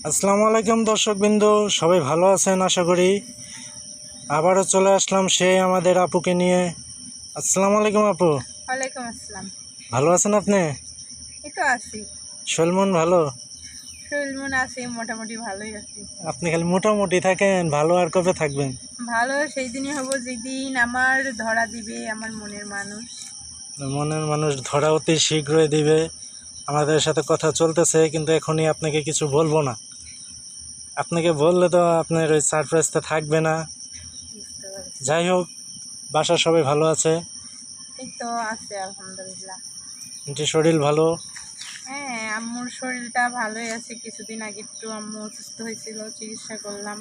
আসসালামু আলাইকুম দর্শকবৃন্দ, সবাই ভালো আছেন আশা করি। আবারও চলে আসলাম সেই আমাদের আপুকে নিয়ে। আসসালামু আলাইকুম আপু। ওয়ালাইকুম আসসালাম। ভালো আছেন আপনি? এই তো আছি, শরীর মন ভালো? শরীর মন আছে, মোটামুটি ভালোই আছি। আপনি খালি মোটামুটি থাকেন, ভালো আর কবে থাকবেন? ভালো সেই দিনই হব যেদিন আমার ধরা দিবে আমার মনের মানুষ। মনের মানুষ ধরা অতি শীঘ্রই দিবে। আমাদের সাথে কথা চলতেছে, কিন্তু এখনই আপনাকে কিছু বলবো না। আপনাকে বললে তো আপনার ওই সারপ্রাইজটা থাকবে না। বুঝতে পারছি। যাই হোক, বাসার সবাই ভালো আছে? এই তো আছে আলহামদুলিল্লাহ। আন্টি শরীর ভালো? হ্যাঁ, আম্মুর শরীরটা ভালোই আছে। কিছুদিন আগে একটু আম্মু অসুস্থ হয়েছিল, চিকিৎসা করলাম।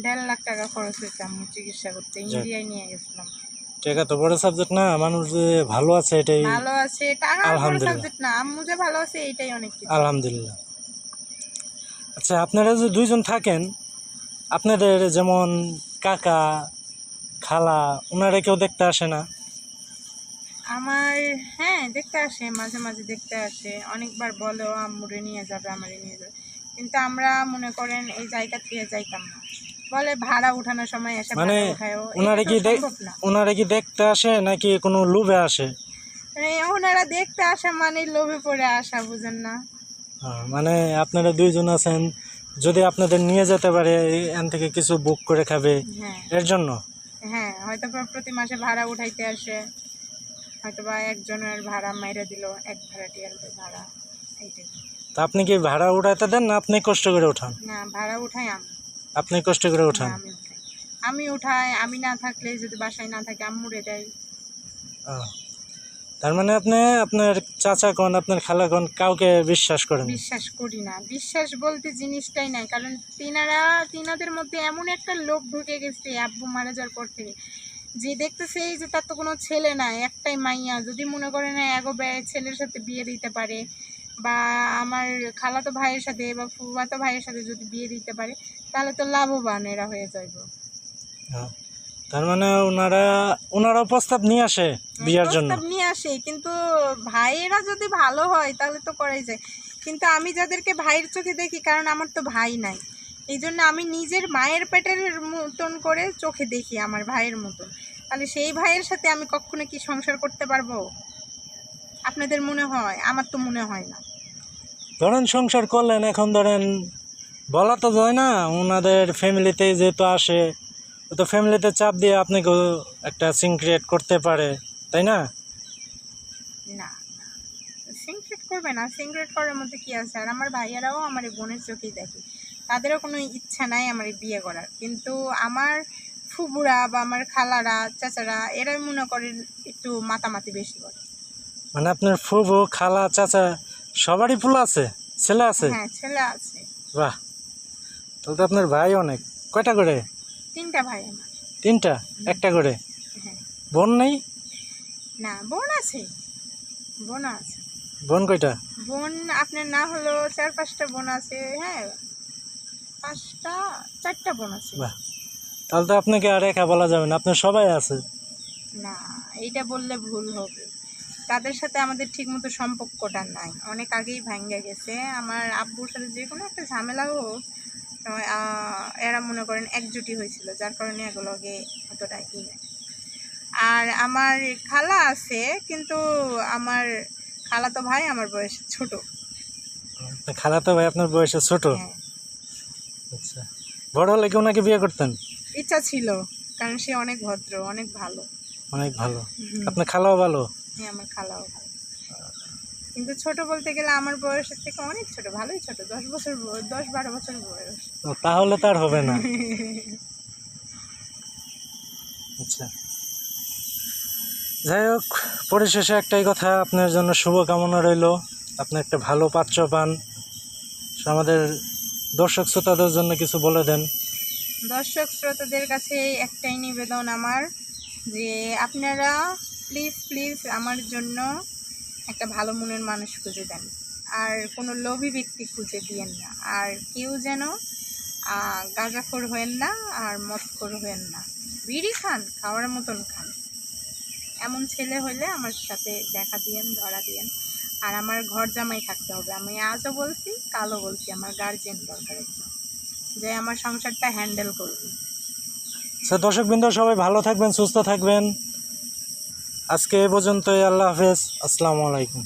1.5 লাখ টাকা খরচ হয়েছে আম্মুর চিকিৎসা করতে, যাক, ইন্ডিয়ায় নিয়ে গেছিলাম। টাকা তো বড় সাবজেক্ট না, মানুষ যে ভালো আছে এটাই ভালো আছে, টাকা বড় আলহামদুলিল্লাহ। সাবজেক্ট না, আম্মু যে ভালো আছে এইটাই অনেক কিছু। আলহামদুলিল্লাহ। আচ্ছা, আপনারা যে দুইজন থাকেন, আপনাদের যেমন কাকা খালা, ওনারা কেউ দেখতে আসে না? আমার, হ্যাঁ, দেখতে আসে, মাঝে মাঝে দেখতে আসে। অনেকবার বলেও আম্মুরে নিয়ে যাবে, আমারে নিয়ে যাবে, কিন্তু আমরা মনে করেন এই জায়গা থেকে যাইতাম না। বলে ভাড়া উঠানোর সময় এসে মানে ভাড়া উঠায়ও, এটা ওনারা তো কি সম্ভব না। ওনারা কি দেখতে আসে নাকি কোনো লোভে আসে? মানে ওনারা দেখতে আসা মানে লোভে পড়ে আসা, বুঝেন না? মানে আপনারা দুইজন আছেন, যদি আপনাদের নিয়ে যেতে পারে এখান থেকে কিছু বুক করে খাবে, হ্যাঁ, এর জন্য। হ্যাঁ, হয়তো বা প্রতি মাসে ভাড়া উঠাইতে আসে, হয়তো বা একজনের ভাড়া মাইরা দিল, এক ভাড়াটিয়ার ভাড়া, এইটাই। তা আপনি কি ভাড়া উঠাতে দেন না আপনি কষ্ট করে ওঠান? না, ভাড়া উঠাই আমি। আপনি কষ্ট করে হ্যাঁ, ওঠান? আমি উঠাই, আমি না থাকলে, যদি বাসায় না থাকে আম্মুরে দেয়। আহ, তার মানে আপনি আপনার চাচা কোন আপনার খালা কোন কাউকে বিশ্বাস করেন না? বিশ্বাস করি না, বিশ্বাস বলতে জিনিসটাই নাই। কারণ তিনাদের মধ্যে এমন একটা লোক ঢুকে গেছে আব্বু মারা যাওয়ার পর থেকে, যে দেখতেছে এই যে তার তো কোনো ছেলে নাই, একটাই মাইয়া। যদি মনে করে না এগো ছেলের সাথে বিয়ে দিতে পারে, বা আমার খালাতো ভাইয়ের সাথে বা ফুফাতো ভাইয়ের সাথে যদি বিয়ে দিতে পারে, তাহলে তো লাভবান এরা হয়ে যাইব। আহ, তার মানে ওনারা প্রস্তাব নিয়ে আসে বিয়ার জন্য? প্রস্তাব নিয়ে আসে, কিন্তু ভাইয়েরা যদি ভালো হয় তাহলে তো করাই যায়। কিন্তু আমি যাদেরকে ভাইয়ের চোখে দেখি, কারণ আমার তো ভাই নাই, এই জন্য আমি নিজের মায়ের পেটের মতন করে চোখে দেখি আমার ভাইয়ের মতন। তাহলে সেই ভাইয়ের সাথে আমি কখনো কি সংসার করতে পারবো? আপনাদের মনে হয়? আমার তো মনে হয় না। ধরেন সংসার করলেন, এখন ধরেন বলা তো যায় না, ওনাদের ফ্যামিলিতে যেহেতু আসে, ও তো ফ্যামিলিতে চাপ দিয়ে আপনাকেও একটা সিন ক্রিয়েট করতে পারে, তাই না? না, সিনক্রেট করবে না, সিনক্রেট করার মধ্যে কি আছে? আর আমার ভাইয়ারাও আমার এই বোনের চোখেই দেখে, তাদেরও কোনো ইচ্ছা নাই আমার এই বিয়ে করার। কিন্তু আমার ফুবুরা বা আমার খালারা চাচারা এরাই মনে করেন একটু মাতামাতি বেশি করে। মানে আপনার ফুফু খালা চাচা সবারই ফুল আছে, ছেলে আছে? হ্যাঁ, ছেলে আছে। বাহ, তাহলে তো আপনার ভাই অনেক। কয়টা করে? 3টা ভাই আমার। তিনটা? একটা করে? হ্যাঁ। বোন নেই? না, বোন আছে, বোন আছে। বোন কয়টা? বোন আপনার না হলো 4-5টা বোন আছে। হ্যাঁ, 5টা, 4টা বোন আছে। বাহ, তাহলে তো আপনাকে আর একা বলা যাবে না, আপনার সবাই আছে। না, এইটা বললে ভুল হবে। তাদের সাথে আমাদের ঠিকমতো সম্পর্কটা নাই, অনেক আগেই ভাঙ্গা গেছে। আমার আব্বুর সাথে যে কোনো একটা ঝামেলা হোক, এরা মনে করেন একজুটি হয়েছিল, যার কারণে এগুলোকে অতটা ই নাই। আর আমার খালা আছে, কিন্তু আমার খালাতো ভাই আমার বয়সে ছোট। খালাতো ভাই আপনার বয়সে ছোট? হ্যাঁ। আচ্ছা, বড় হলে কি ওনাকে বিয়ে করতেন? ইচ্ছা ছিল, কারণ সে অনেক ভদ্র, অনেক ভালো। অনেক ভালো। হুম। আপনার খালাও ভালো? হ্যাঁ, আমার খালাও ভালো। কিন্তু ছোট বলতে গেলে আমার বয়সের থেকে অনেক ছোট, ভালোই ছোট, 10 বছর 10-12 বছর বয়স। ও, তাহলে তার হবে না। আচ্ছা, যাই হোক, পরিশেষে একটাই কথা, আপনার জন্য শুভকামনা রইল, আপনি একটা ভালো পাত্র পান। আমাদের দর্শক শ্রোতাদের জন্য কিছু বলে দেন। দর্শক শ্রোতাদের কাছে একটাই নিবেদন আমার, যে আপনারা প্লিজ প্লিজ আমার জন্য একটা ভালো মনের মানুষ খুঁজে দেন। আর কোনো লোভী ব্যক্তি খুঁজে দিয়েন না। আর কেউ যেন গাঁজাখোর হয়েন না, আর মদখোর হয়েন না। বিড়ি খান, খাওয়ার মতন খান, এমন ছেলে হলে আমার সাথে দেখা দিয়েন, ধরা দিয়েন। আর আমার ঘর জামাই থাকতে হবে। আমি আজও বলছি, কালও বলছি, আমার গার্জিয়ান দরকার একজন, যে আমার সংসারটা হ্যান্ডেল করবে। আচ্ছা দর্শকবৃন্দ, সবাই ভালো থাকবেন, সুস্থ থাকবেন। আজকে এ পর্যন্তই। আল্লাহ হাফেজ, আসসালামু আলাইকুম।